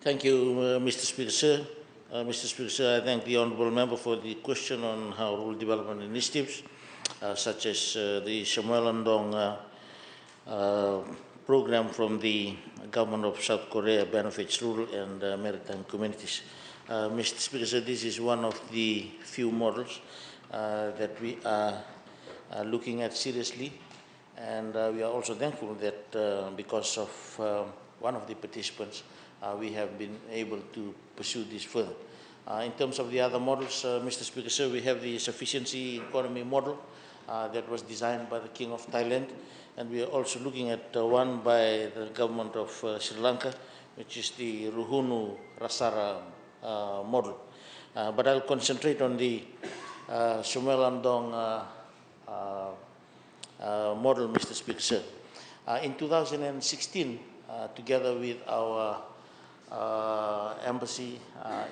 Thank you, Mr. Speaker, sir. Mr. Speaker, sir, I thank the honourable member for the question on how rural development initiatives, such as the Saemaul Undong program from the government of South Korea, benefits rural and maritime communities. Mr. Speaker, sir, this is one of the few models that we are looking at seriously, and we are also thankful that because of one of the participants, we have been able to pursue this further. In terms of the other models, Mr. Speaker, sir, we have the sufficiency economy model that was designed by the King of Thailand, and we are also looking at one by the government of Sri Lanka, which is the Ruhunu Rasara model. But I'll concentrate on the Saemaul Undong model, Mr. Speaker, sir. In 2016, together with our embassy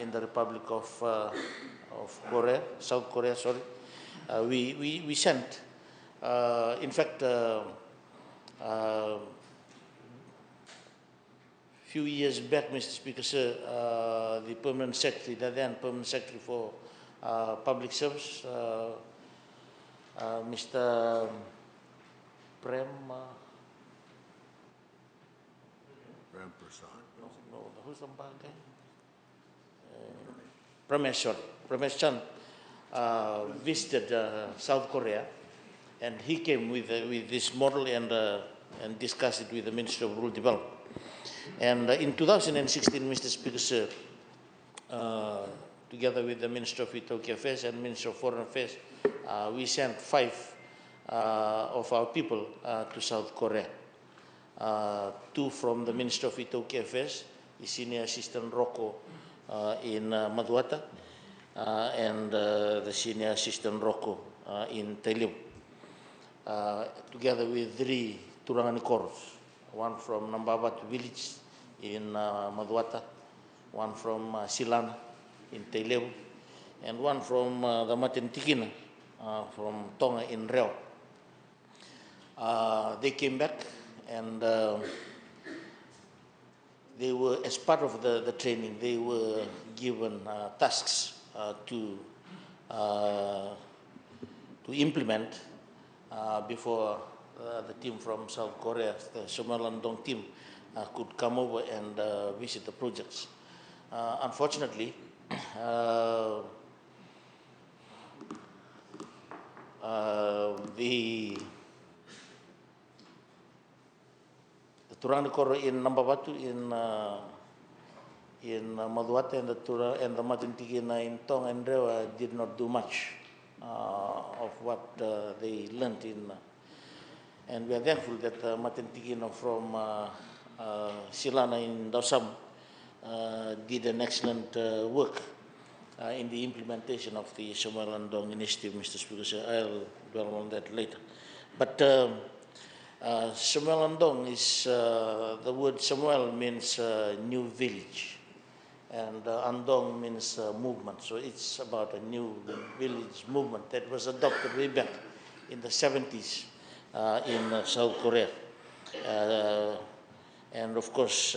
in the Republic of Korea, South Korea, sorry, we sent, in fact, few years back, Mr. Speaker, sir, the permanent secretary, the then permanent secretary for public service, Mr. Prem Prasad. No, who's the bad guy? Pramesh Chan visited South Korea, and he came with this model and discussed it with the Minister of Rural Development. And in 2016, Mr. Speaker, sir, together with the Minister of Ethiopian Affairs and Minister of Foreign Affairs, we sent 5 of our people to South Korea. 2 from the Minister of Ethiopian Affairs, the Senior Assistant Rocco in Maduata, and the Senior Assistant Rocco in Tailib, together with 3 Turanganikoros, 1 from Nambabat village in Maduata, 1 from Silana in Tailib, and 1 from the Matintikina from Tonga in Reo. They came back, and they were, as part of the training, they were given tasks to implement before the team from South Korea, the Saemaul Undong team, could come over and visit the projects. Unfortunately, the Turanganikoро in Nambabatu in Maduata and the Matintikina in Tong and Rewa did not do much of what they learned in, and we are thankful that Matintikina from Silana in Dosam did an excellent work in the implementation of the Saemaul Undong initiative, Mr. Speaker. So I'll dwell on that later. But Saemaul Undong is, the word Saemaul means new village, and Undong means movement. So it's about a new village movement that was adopted way back in the 70s in South Korea. And of course,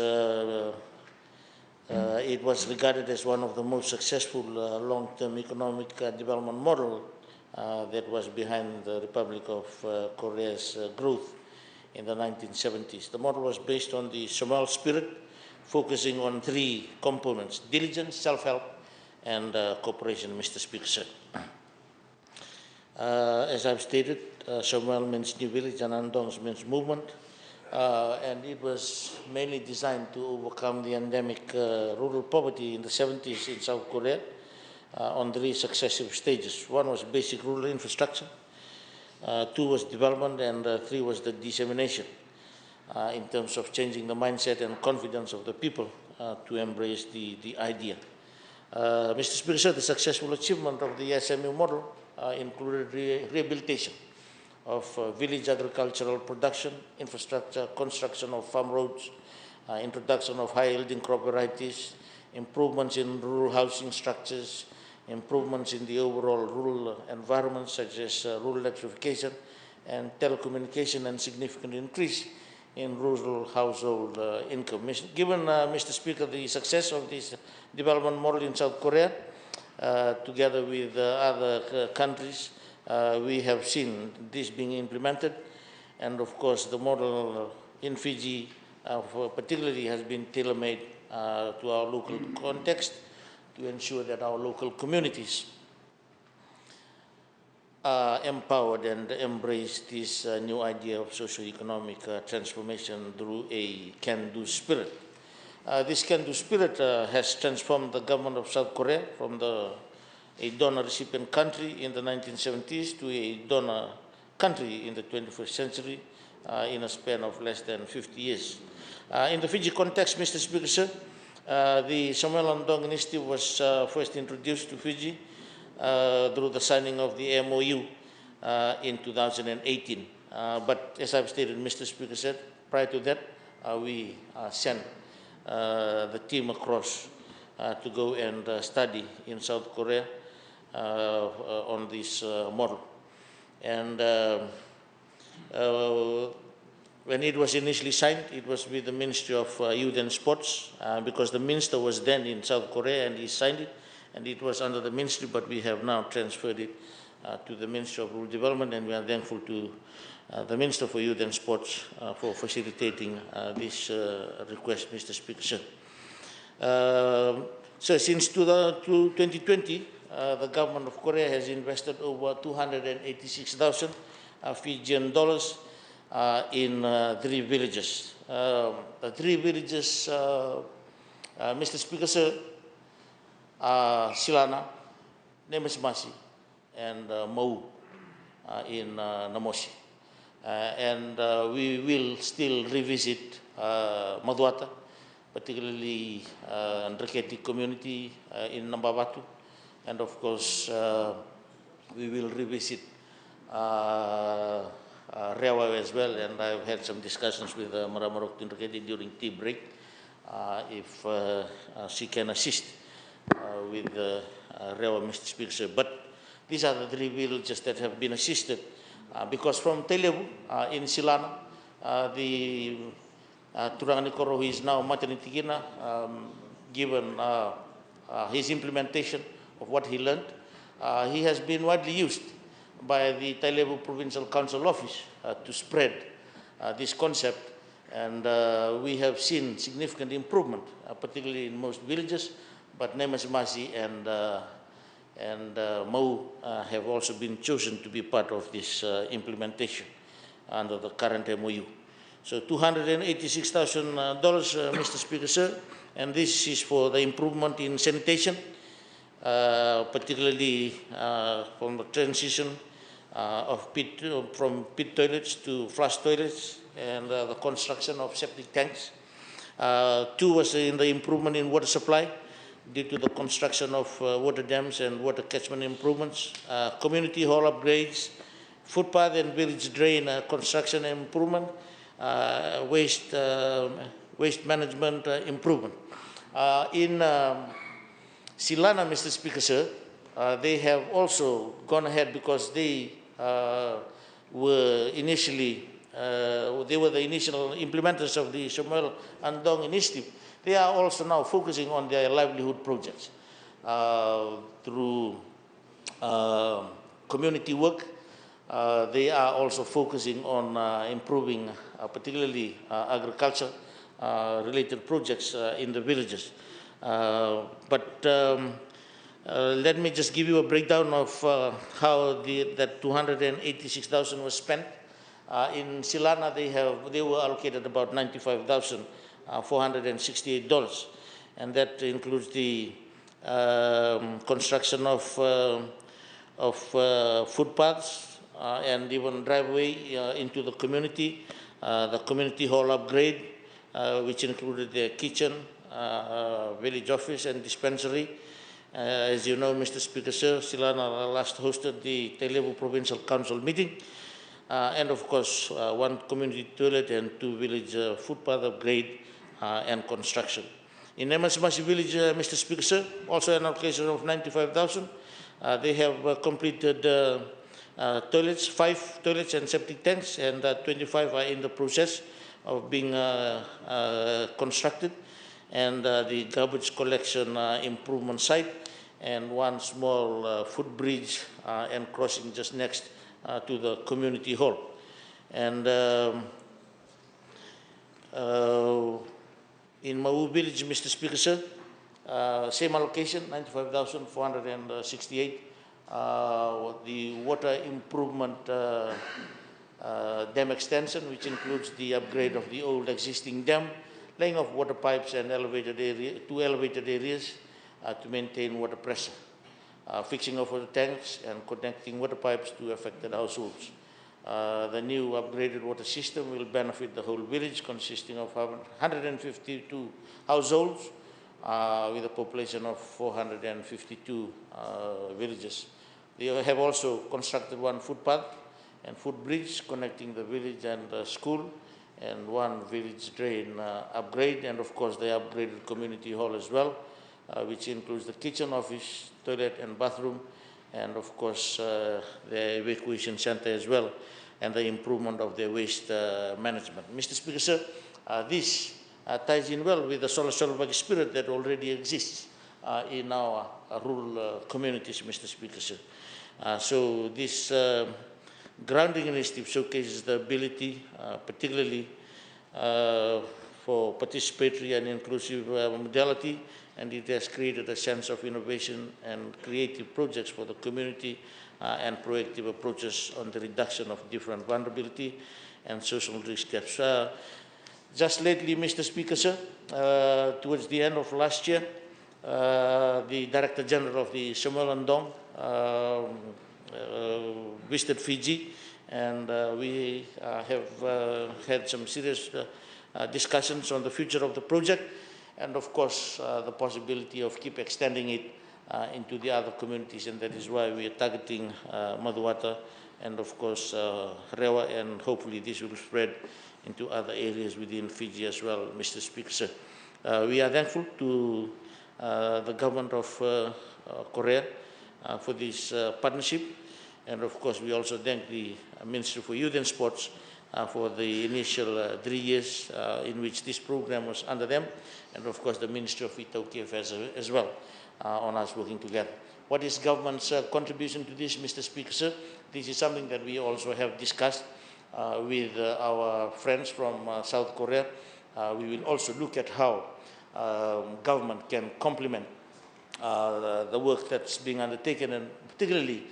it was regarded as one of the most successful long-term economic development model that was behind the Republic of Korea's growth in the 1970s. The model was based on the Saemaul spirit, focusing on 3 components: diligence, self-help, and cooperation, Mr. Speaker, sir. As I've stated, Saemaul means new village and Undong means movement, and it was mainly designed to overcome the endemic rural poverty in the 70s in South Korea on 3 successive stages. 1 was basic rural infrastructure, 2 was development, and 3 was the dissemination in terms of changing the mindset and confidence of the people to embrace the idea. Mr. Speaker, sir, the successful achievement of the SMU model included rehabilitation of village agricultural production, infrastructure, construction of farm roads, introduction of high-yielding crop varieties, improvements in rural housing structures, improvements in the overall rural environment, such as rural electrification and telecommunication, and significant increase in rural household income. Given, Mr. Speaker, the success of this development model in South Korea, together with other countries, we have seen this being implemented. And of course, the model in Fiji particularly has been tailor-made to our local context to ensure that our local communities are empowered and embrace this new idea of socio-economic transformation through a can-do spirit. This can-do spirit has transformed the government of South Korea from a donor recipient country in the 1970s to a donor country in the 21st century in a span of less than 50 years. In the Fiji context, Mr. Speaker, sir, the Saemaul Undong initiative was first introduced to Fiji through the signing of the MOU in 2018. But as I've stated, Mr. Speaker said, prior to that, we sent the team across to go and study in South Korea on this model. And when it was initially signed, it was with the Ministry of Youth and Sports, because the minister was then in South Korea and he signed it, and it was under the ministry, but we have now transferred it to the Ministry of Rural Development, and we are thankful to the Minister for Youth and Sports for facilitating this request, Mr. Speaker, sir. So since 2020, the government of Korea has invested over 286,000 Fijian dollars in 3 villages. The 3 villages, Mr. Speaker, sir, Silana, Nemesmasi, and Mau in Namosi. And we will still revisit Maduata, particularly Ndreketi community in Nambabatu. And of course, we will revisit Rewa as well, and I've had some discussions with Maramarok Ndreketi during tea break, if she can assist with Rewa, Mr. Speaker. But these are the 3 villages that have been assisted, because from Telebu in Silana, the Turanganikoro, who is now maternity kina, given his implementation of what he learned, he has been widely used by the Tailebu Provincial Council Office to spread this concept, and we have seen significant improvement, particularly in most villages, but Nemesmasi and Mau have also been chosen to be part of this implementation under the current MOU. So $286,000, Mr. Speaker, sir, and this is for the improvement in sanitation, particularly from the transition from pit toilets to flush toilets, and the construction of septic tanks. 2 was in the improvement in water supply due to the construction of water dams and water catchment improvements, community hall upgrades, footpath and village drain construction and improvement, waste management improvement. In Silana, Mr. Speaker, sir, they have also gone ahead because they were initially, they were the initial implementers of the Saemaul Undong initiative. They are also now focusing on their livelihood projects through community work. They are also focusing on improving particularly agriculture related projects in the villages. But let me just give you a breakdown of how that 286,000 was spent. In Silana, they were allocated about $95,468, and that includes the construction of footpaths and even driveway into the community hall upgrade, which included the kitchen, village office, and dispensary. As you know, Mr. Speaker, sir, Silana last hosted the Tailebu Provincial Council meeting, and of course, 1 community toilet and 2 village footpath upgrade and construction. In Nemesmasi village, Mr. Speaker, sir, also an allocation of 95,000. They have completed toilets, 5 toilets and septic tanks, and 25 are in the process of being constructed, and the garbage collection improvement site, and one small footbridge and crossing just next to the community hall. And in Mau village, Mr. Speaker, sir, same allocation, 95,468. The water improvement dam extension, which includes the upgrade of the old existing dam, laying of water pipes and two elevated areas to maintain water pressure, fixing of water tanks and connecting water pipes to affected households. The new upgraded water system will benefit the whole village, consisting of 152 households with a population of 452 villages. They have also constructed one footpath and footbridge connecting the village and the school, and one village drain upgrade, and of course the upgraded community hall as well, which includes the kitchen, office, toilet and bathroom, and of course the evacuation center as well, and the improvement of the waste management. Mr. Speaker, sir, this ties in well with the Solobagi spirit that already exists in our rural communities, Mr. Speaker, sir. So this grounding initiative showcases the ability, particularly for participatory and inclusive modality, and it has created a sense of innovation and creative projects for the community and proactive approaches on the reduction of different vulnerability and social risk gaps. Just lately, Mr. Speaker, sir, towards the end of last year, the Director General of the Saemaul Undong visited Fiji, and we have had some serious discussions on the future of the project, and of course the possibility of keep extending it into the other communities, and that is why we are targeting Maduata and of course Rewa, and hopefully this will spread into other areas within Fiji as well, Mr. Speaker, sir. We are thankful to the government of Korea for this partnership, and of course we also thank the Minister for Youth and Sports for the initial 3 years in which this program was under them, and of course the Ministry of Itauki Affairs as well on us working together. What is government's contribution to this, Mr. Speaker, sir? This is something that we also have discussed with our friends from South Korea. We will also look at how government can complement the work that's being undertaken, and particularly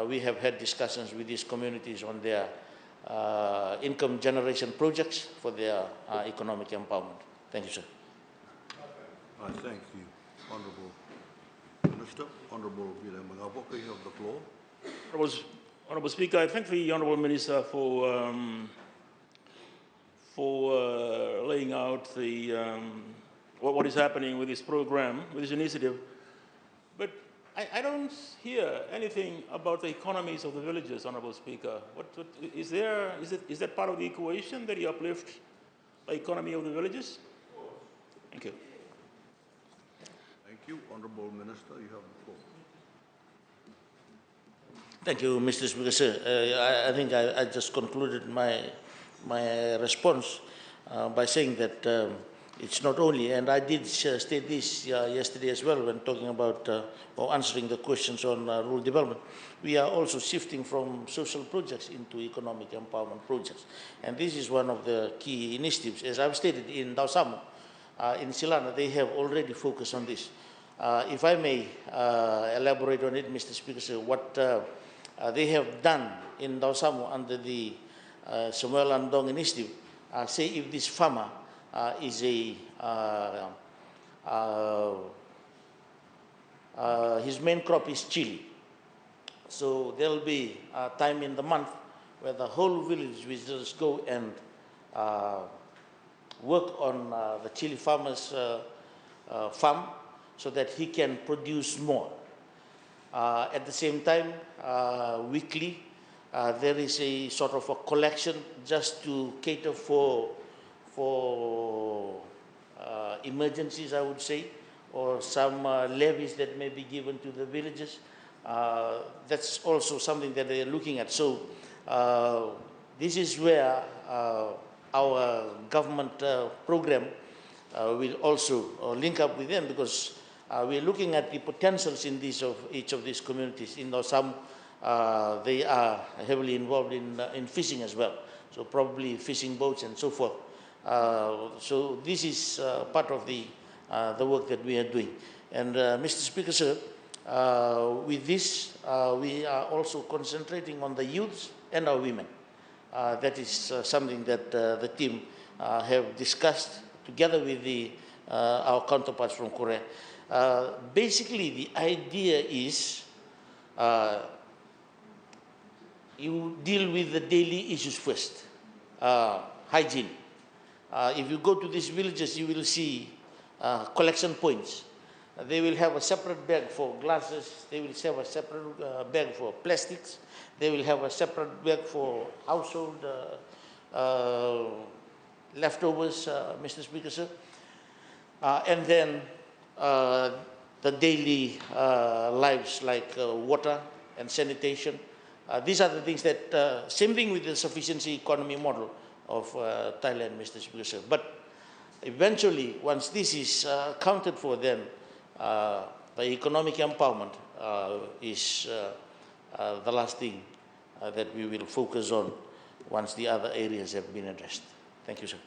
we have had discussions with these communities on their income generation projects for their economic empowerment. Thank you, sir. I thank the Honourable Minister. Honourable Vila Mangaboka, you have the floor. Honourable Speaker, I thank the Honourable Minister for laying out the what is happening with this program, with this initiative. But I don't hear anything about the economies of the villages, Honourable Speaker. Is that part of the equation, that you uplift the economy of the villages? Thank you. Thank you. Honourable Minister, you have the floor. Thank you, Mr. Speaker, sir. I think I just concluded my response by saying that it's not only, and I did state this yesterday as well when talking about or answering the questions on rural development, we are also shifting from social projects into economic empowerment projects. And this is one of the key initiatives. As I've stated, in Dausamu, in Silana, they have already focused on this. If I may elaborate on it, Mr. Speaker, sir, what they have done in Dausamu under the Saemaul Undong initiative, say if this farmer is his main crop is chili. So there will be a time in the month where the whole village will just go and work on the chili farmer's farm so that he can produce more. At the same time, weekly, there is a sort of a collection just to cater for emergencies, I would say, or some levies that may be given to the villages. That's also something that they are looking at. So this is where our government program will also link up with them, because we're looking at the potentials in each of these communities. Some they are heavily involved in fishing as well, so probably fishing boats and so forth. So this is part of the work that we are doing. And Mr. Speaker, sir, with this, we are also concentrating on the youths and our women. That is something that the team have discussed together with our counterparts from Korea. Basically, the idea is you deal with the daily issues first. Hygiene. If you go to these villages, you will see collection points. They will have a separate bag for glasses. They will have a separate bag for plastics. They will have a separate bag for household leftovers, Mr. Speaker, sir. And then the daily lives like water and sanitation. These are the things that, same thing with the sufficiency economy model of Thailand, Mr. Speaker, sir. But eventually, once this is accounted for, then the economic empowerment is the last thing that we will focus on once the other areas have been addressed. Thank you, sir.